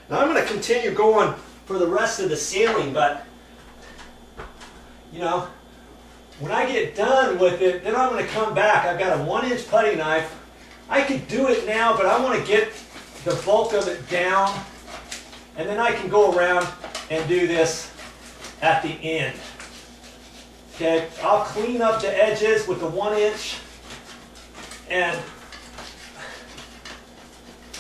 Now I'm going to continue going for the rest of the ceiling, but you know, when I get done with it, then I'm going to come back. I've got a 1-inch putty knife. I could do it now, but I want to get the bulk of it down, and then I can go around and do this at the end. Okay, I'll clean up the edges with the 1-inch and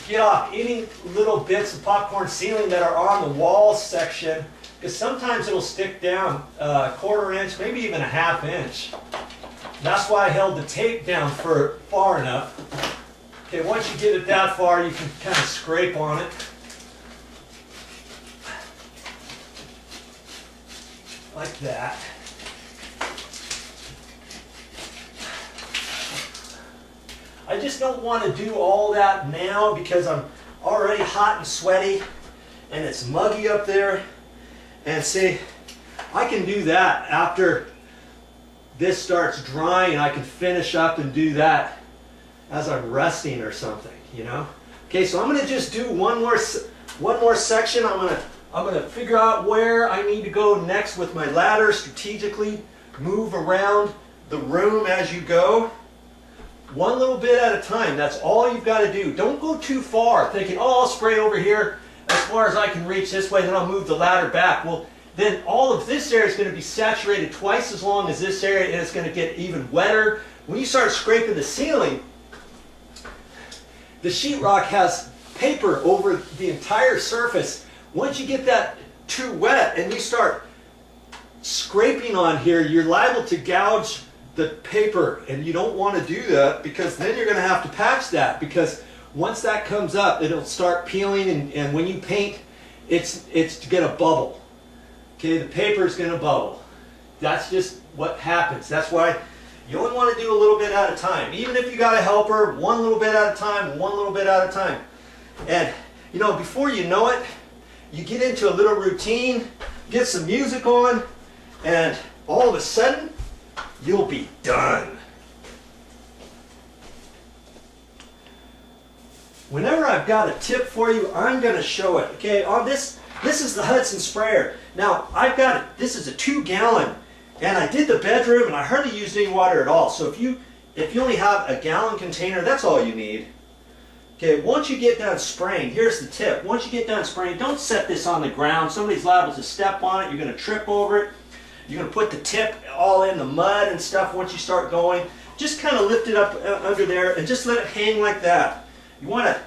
get off any little bits of popcorn ceiling that are on the wall section, because sometimes it'll stick down a 1/4 inch, maybe even a 1/2 inch. That's why I held the tape down for far enough. Okay, once you get it that far, you can kind of scrape on it. Like that. I just don't want to do all that now because I'm already hot and sweaty and it's muggy up there. And see, I can do that after this starts drying. I can finish up and do that as I'm resting or something, you know. Okay, so I'm going to just do one more section. I'm going to figure out where I need to go next with my ladder strategically. Move around the room as you go. One little bit at a time. That's all you've got to do. Don't go too far thinking, oh, I'll spray over here as far as I can reach this way, then I'll move the ladder back. Well, then all of this area is going to be saturated twice as long as this area, and it's going to get even wetter. When you start scraping the ceiling, the sheetrock has paper over the entire surface. Once you get that too wet and you start scraping on here, you're liable to gouge the paper, and you don't want to do that, because then you're going to have to patch that, because once that comes up, it'll start peeling, and when you paint, it's going to bubble. Okay, the paper is going to bubble. That's just what happens. That's why you only want to do a little bit at a time. Even if you got a helper, one little bit at a time, one little bit at a time. And you know, before you know it, you get into a little routine, get some music on, and all of a sudden, you'll be done. Whenever I've got a tip for you, I'm going to show it. Okay, on this is the Hudson sprayer. Now, I've got it. This is a 2-gallon, and I did the bedroom, and I hardly used any water at all. So if you only have a gallon container, that's all you need. Okay, once you get done spraying, here's the tip. Once you get done spraying, don't set this on the ground. Somebody's liable to step on it. You're going to trip over it. You're going to put the tip all in the mud and stuff once you start going. Just kind of lift it up under there and just let it hang like that. You want to,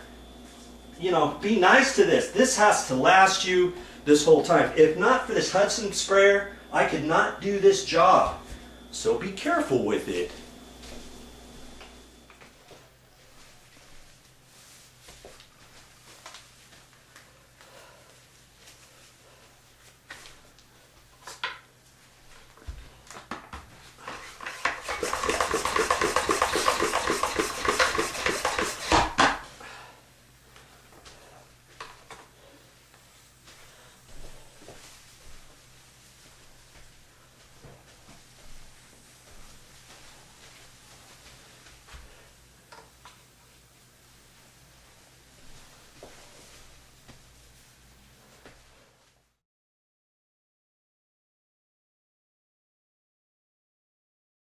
you know, be nice to this. This has to last you this whole time. If not for this Hudson sprayer, I could not do this job. So be careful with it.